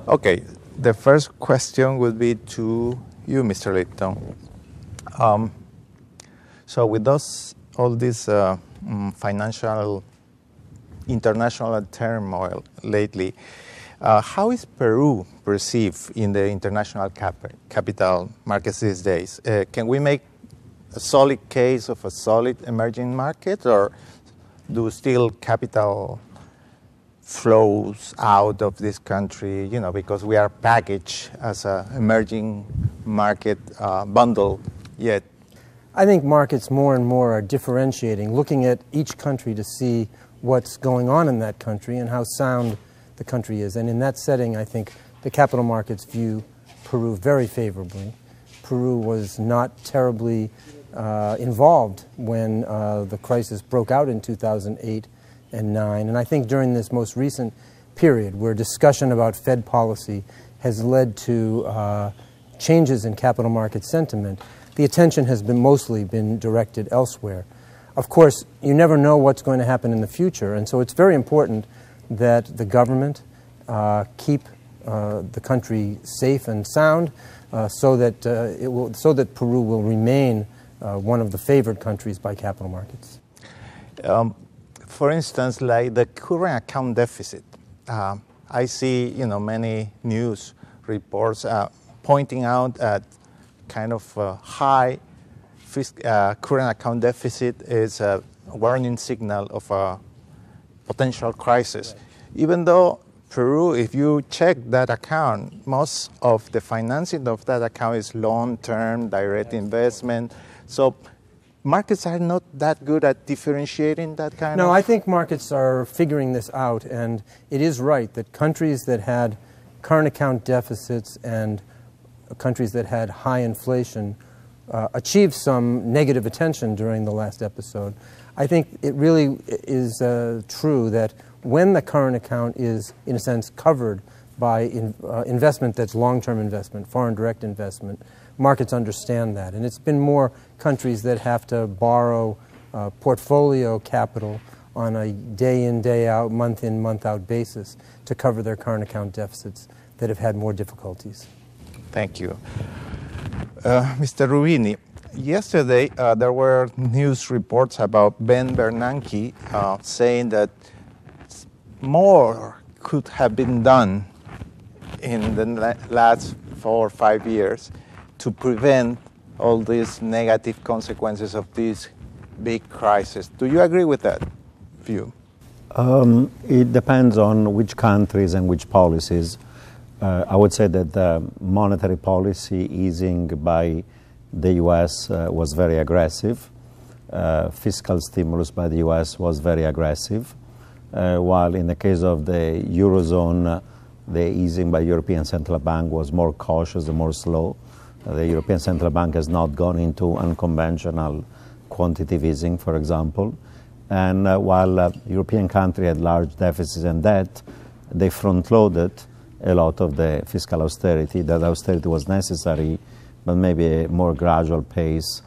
Okay, the first question would be to you, Mr. Lipton. So with all this financial international turmoil lately, how is Peru perceived in the international capital markets these days? Can we make a solid case of a solid emerging market, or do still capital flows out of this country, because we are packaged as an emerging market bundle yet? I think markets more and more are differentiating, looking at each country to see what's going on in that country and how sound the country is. And in that setting, I think the capital markets view Peru very favorably. Peru was not terribly involved when the crisis broke out in 2008 and 2009. And I think during this most recent period, where discussion about Fed policy has led to changes in capital market sentiment, the attention has mostly been directed elsewhere. Of course, you never know what's going to happen in the future, and so it's very important that the government keep the country safe and sound, so that Peru will remain one of the favored countries by capital markets. For instance, like the current account deficit, I see many news reports pointing out at kind of high current account deficit is a warning signal of a potential crisis. Right. Even though Peru, if you check that account, most of the financing of that account is long-term direct investment. So markets are not that good at differentiating that kind of... No, I think markets are figuring this out, and it is right that countries that had current account deficits and countries that had high inflation achieved some negative attention during the last episode. I think it really is true that when the current account is, in a sense, covered by investment that's long-term investment, foreign direct investment, markets understand that. And it's been more countries that have to borrow portfolio capital on a day-in, day-out, month-in, month-out basis to cover their current account deficits that have had more difficulties. Thank you. Mr. Roubini, yesterday there were news reports about Ben Bernanke saying that more could have been done in the last 4 or 5 years to prevent all these negative consequences of this big crisis. Do you agree with that view? It depends on which countries and which policies. I would say that the monetary policy easing by the U.S. Was very aggressive. Fiscal stimulus by the U.S. was very aggressive, while in the case of the Eurozone, the easing by European Central Bank was more cautious and more slow. The European Central Bank has not gone into unconventional quantitative easing, for example. And while European countries had large deficits and debt, they front-loaded a lot of the fiscal austerity. That austerity was necessary, but maybe a more gradual pace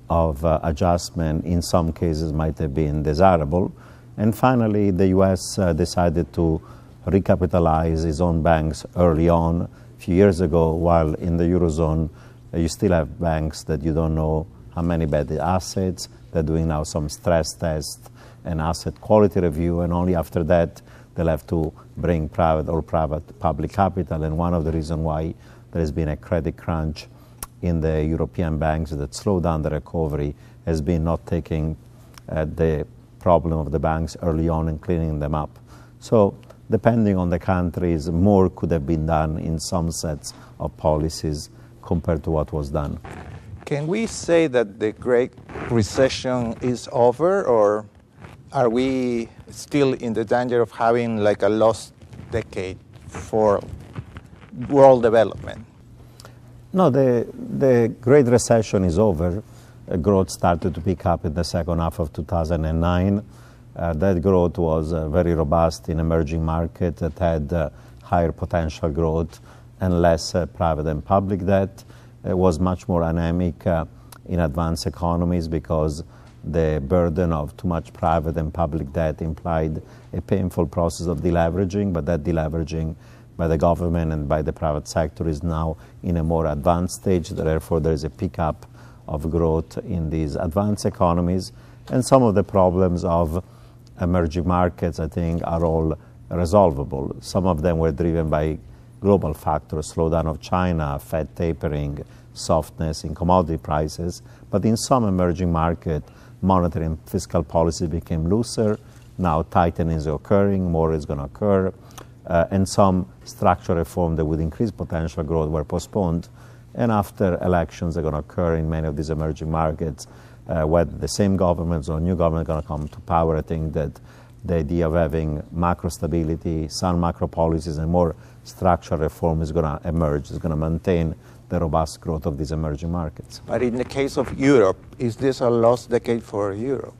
of adjustment in some cases might have been desirable. And finally, the U.S. Decided to recapitalize its own banks early on, a few years ago, while in the Eurozone, you still have banks that you don't know how many bad assets. They're doing now some stress tests and asset quality review, and only after that, they'll have to bring private or public capital. And one of the reasons why there has been a credit crunch in the European banks that slowed down the recovery has been not taking the problem of the banks early on and cleaning them up. So depending on the countries, more could have been done in some sets of policies compared to what was done. Can we say that the Great Recession is over, or are we still in the danger of having like a lost decade for world development? No, the Great Recession is over. Growth started to pick up in the second half of 2009. That growth was very robust in emerging markets that had higher potential growth and less private and public debt. It was much more anemic in advanced economies because the burden of too much private and public debt implied a painful process of deleveraging, but that deleveraging by the government and by the private sector is now in a more advanced stage. Therefore, there is a pickup of growth in these advanced economies. And some of the problems of emerging markets, I think, are all resolvable. Some of them were driven by global factors, slowdown of China, Fed tapering, softness in commodity prices. But in some emerging markets, monetary and fiscal policy became looser. Now tightening is occurring, more is going to occur. And some structural reform that would increase potential growth were postponed. And after elections are going to occur in many of these emerging markets, whether the same governments or new government are going to come to power, I think that the idea of having macro stability, sound macro policies, and more structural reform is going to emerge, is going to maintain the robust growth of these emerging markets. But in the case of Europe, is this a lost decade for Europe?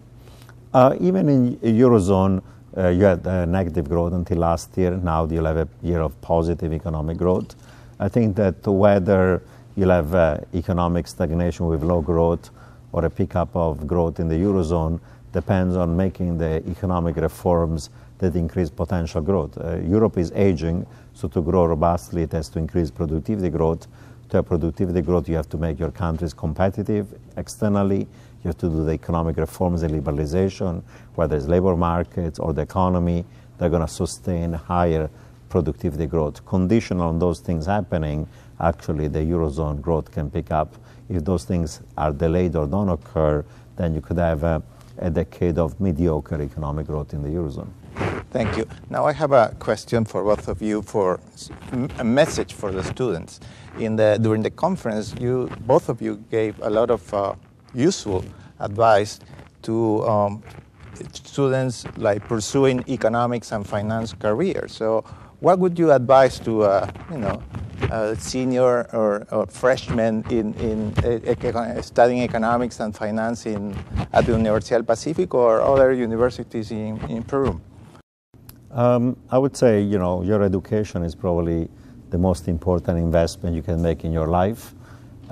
Even in Eurozone, you had negative growth until last year. Now you'll have a year of positive economic growth. I think that whether you'll have economic stagnation with low growth or a pickup of growth in the Eurozone depends on making the economic reforms that increase potential growth. Europe is aging, so to grow robustly, it has to increase productivity growth. To have productivity growth, you have to make your countries competitive externally. You have to do the economic reforms and liberalization, whether it's labor markets or the economy. They're going to sustain higher productivity growth. Conditional on those things happening, actually the Eurozone growth can pick up. If those things are delayed or don't occur, then you could have a decade of mediocre economic growth in the Eurozone. Thank you. Now I have a question for both of you, for a message for the students. During the conference, both of you gave a lot of useful advice to students like pursuing economics and finance careers. So what would you advise to senior or freshman in studying economics and finance at the Universidad del Pacífico or other universities in Peru? I would say, your education is probably the most important investment you can make in your life.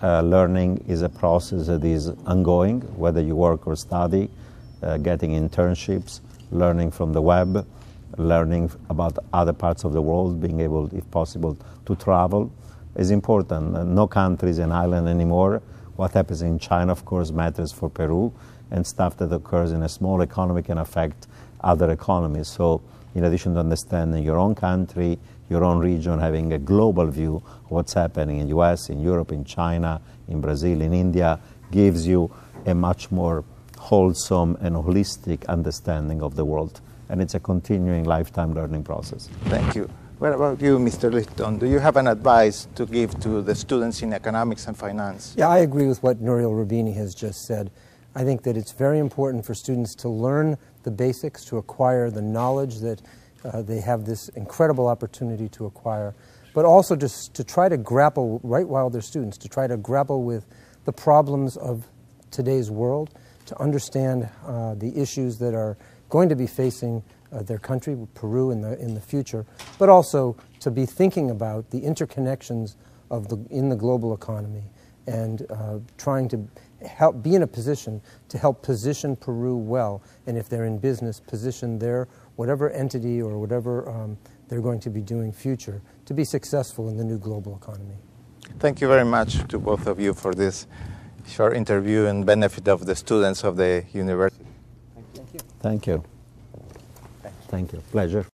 Learning is a process that is ongoing, whether you work or study, getting internships, learning from the web, learning about other parts of the world, being able, if possible, to travel is important. No country is an island anymore. What happens in China, of course, matters for Peru, and stuff that occurs in a small economy can affect other economies. So in addition to understanding your own country, your own region, having a global view of what's happening in the US, in Europe, in China, in Brazil, in India, gives you a much more wholesome and holistic understanding of the world. And it's a continuing lifetime learning process. Thank you. What about you, Mr. Lipton? Do you have an advice to give to the students in economics and finance? Yeah, I agree with what Nouriel Roubini has just said. I think that it's very important for students to learn the basics, to acquire the knowledge that they have this incredible opportunity to acquire, but also just to try to grapple, right while they're students, to try to grapple with the problems of today's world, to understand the issues that are going to be facing their country, Peru, in the future, but also to be thinking about the interconnections in the global economy and trying to be in a position to help position Peru well, and if they're in business, position their whatever entity or whatever they're going to be doing future to be successful in the new global economy. Thank you very much to both of you for this short interview and benefit of the students of the university. Thank you. Thank you. Pleasure.